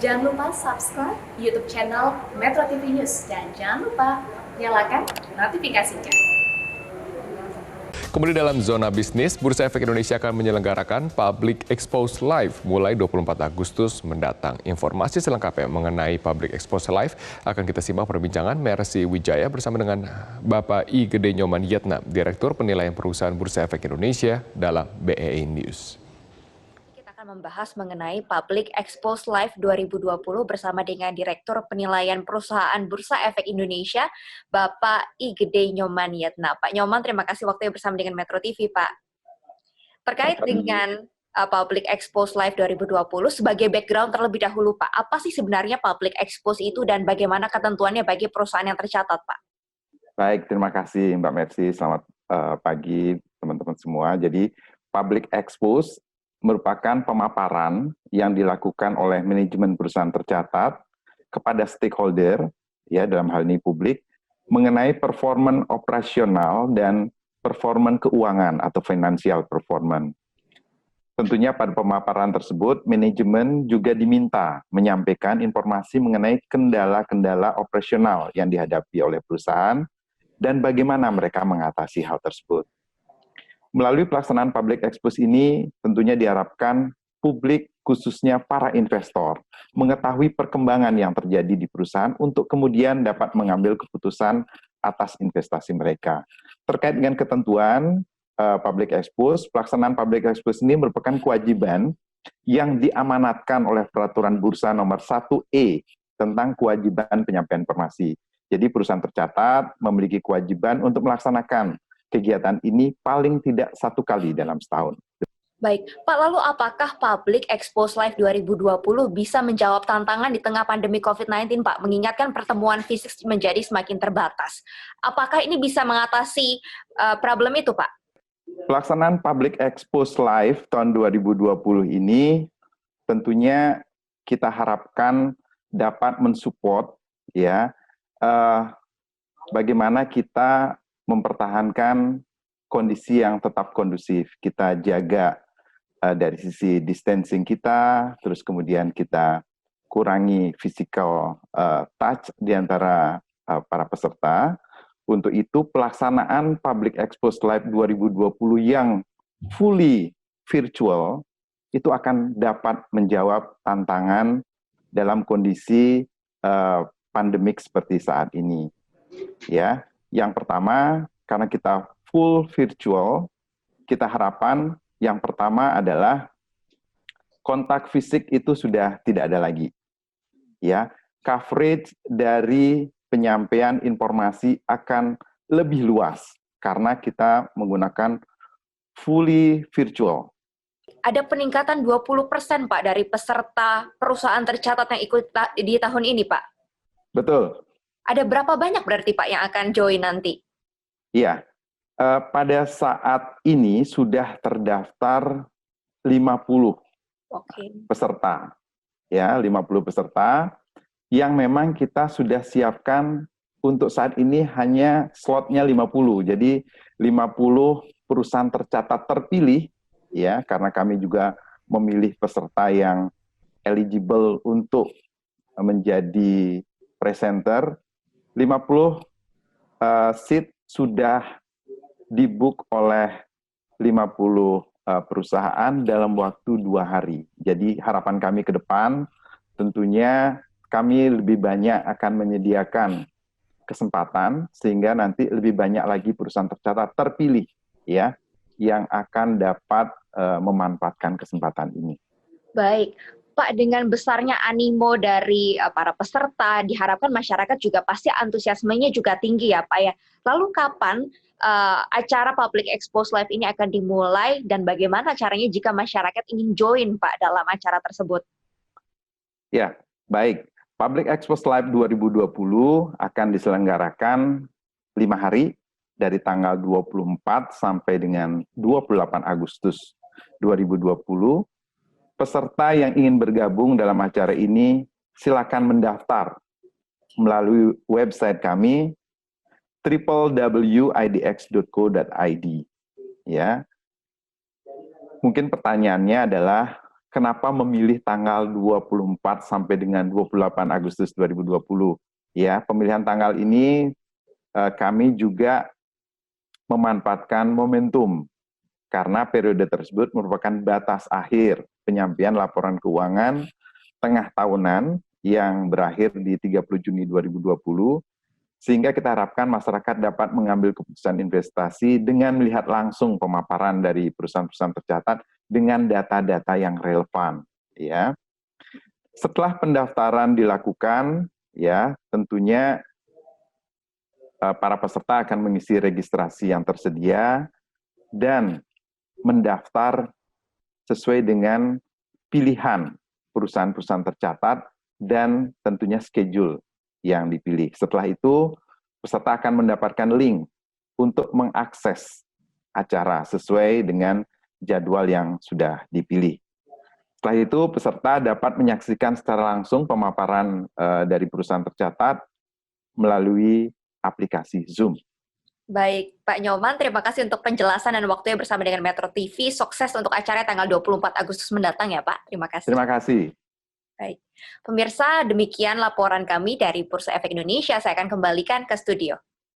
Jangan lupa subscribe YouTube channel Metro TV News dan jangan lupa nyalakan notifikasinya. Kemudian dalam zona bisnis, Bursa Efek Indonesia akan menyelenggarakan Public Expose Live mulai 24 Agustus mendatang. Informasi selengkapnya mengenai Public Expose Live akan kita simak perbincangan Mercy Wijaya bersama dengan Bapak I. Gede Nyoman Yetna, Direktur Penilaian Perusahaan Bursa Efek Indonesia dalam BEI News. Membahas mengenai Public Expose Live 2020 bersama dengan Direktur Penilaian Perusahaan Bursa Efek Indonesia, Bapak I. Gede Nyoman Yetna. Pak Nyoman, terima kasih waktunya bersama dengan Metro TV, Pak. Terkait dengan Public Expose Live 2020, sebagai background terlebih dahulu, Pak, apa sih sebenarnya Public Expose itu dan bagaimana ketentuannya bagi perusahaan yang tercatat, Pak? Baik, terima kasih Mbak Mercy. Selamat pagi teman-teman semua. Jadi Public Expose merupakan pemaparan yang dilakukan oleh manajemen perusahaan tercatat kepada stakeholder, ya dalam hal ini publik, mengenai performan operasional dan performan keuangan atau financial performance. Tentunya pada pemaparan tersebut, manajemen juga diminta menyampaikan informasi mengenai kendala-kendala operasional yang dihadapi oleh perusahaan dan bagaimana mereka mengatasi hal tersebut. Melalui pelaksanaan Public Expose ini, tentunya diharapkan publik, khususnya para investor, mengetahui perkembangan yang terjadi di perusahaan untuk kemudian dapat mengambil keputusan atas investasi mereka. Terkait dengan ketentuan Public Expose, pelaksanaan Public Expose ini merupakan kewajiban yang diamanatkan oleh Peraturan Bursa Nomor 1E tentang kewajiban penyampaian informasi. Jadi perusahaan tercatat memiliki kewajiban untuk melaksanakan kegiatan ini paling tidak 1 kali dalam setahun. Baik, Pak, lalu apakah Public Expose Live 2020 bisa menjawab tantangan di tengah pandemi COVID-19, Pak? Mengingatkan pertemuan fisik menjadi semakin terbatas. Apakah ini bisa mengatasi problem itu, Pak? Pelaksanaan Public Expose Live tahun 2020 ini tentunya kita harapkan dapat mensupport ya bagaimana kita mempertahankan kondisi yang tetap kondusif. Kita jaga dari sisi distancing kita, terus kemudian kita kurangi physical touch di antara para peserta. Untuk itu pelaksanaan Public Expose Live 2020 yang fully virtual itu akan dapat menjawab tantangan dalam kondisi pandemik seperti saat ini. Ya. Yang pertama, karena kita full virtual, kita harapan yang pertama adalah kontak fisik itu sudah tidak ada lagi. Ya, coverage dari penyampaian informasi akan lebih luas karena kita menggunakan fully virtual. Ada peningkatan 20% Pak dari peserta perusahaan tercatat yang ikut di tahun ini, Pak? Betul. Ada berapa banyak berarti Pak yang akan join nanti? Iya, pada saat ini sudah terdaftar 50 peserta. Ya, 50 peserta yang memang kita sudah siapkan untuk saat ini hanya slotnya 50. Jadi 50 perusahaan tercatat terpilih, ya karena kami juga memilih peserta yang eligible untuk menjadi presenter. 50 seat sudah dibook oleh 50 perusahaan dalam waktu 2 hari. Jadi harapan kami ke depan tentunya kami lebih banyak akan menyediakan kesempatan sehingga nanti lebih banyak lagi perusahaan tercatat terpilih ya yang akan dapat memanfaatkan kesempatan ini. Baik. Pak, dengan besarnya animo dari para peserta, diharapkan masyarakat juga pasti antusiasmenya juga tinggi ya Pak ya. Lalu kapan acara Public Expose Live ini akan dimulai dan bagaimana caranya jika masyarakat ingin join Pak dalam acara tersebut? Ya, baik. Public Expose Live 2020 akan diselenggarakan 5 hari dari tanggal 24 sampai dengan 28 Agustus 2020. Peserta yang ingin bergabung dalam acara ini silakan mendaftar melalui website kami www.idx.co.id. Ya. Mungkin pertanyaannya adalah kenapa memilih tanggal 24 sampai dengan 28 Agustus 2020. Ya, pemilihan tanggal ini kami juga memanfaatkan momentum karena periode tersebut merupakan batas akhir penyampaian laporan keuangan tengah tahunan yang berakhir di 30 Juni 2020, sehingga kita harapkan masyarakat dapat mengambil keputusan investasi dengan melihat langsung pemaparan dari perusahaan-perusahaan tercatat dengan data-data yang relevan. Ya, setelah pendaftaran dilakukan, ya tentunya para peserta akan mengisi registrasi yang tersedia dan mendaftar sesuai dengan pilihan perusahaan-perusahaan tercatat dan tentunya schedule yang dipilih. Setelah itu, peserta akan mendapatkan link untuk mengakses acara sesuai dengan jadwal yang sudah dipilih. Setelah itu, peserta dapat menyaksikan secara langsung pemaparan dari perusahaan tercatat melalui aplikasi Zoom. Baik, Pak Nyoman, terima kasih untuk penjelasan dan waktunya bersama dengan Metro TV. Sukses untuk acara tanggal 24 Agustus mendatang ya, Pak. Terima kasih. Terima kasih. Baik. Pemirsa, demikian laporan kami dari Bursa Efek Indonesia. Saya akan kembalikan ke studio.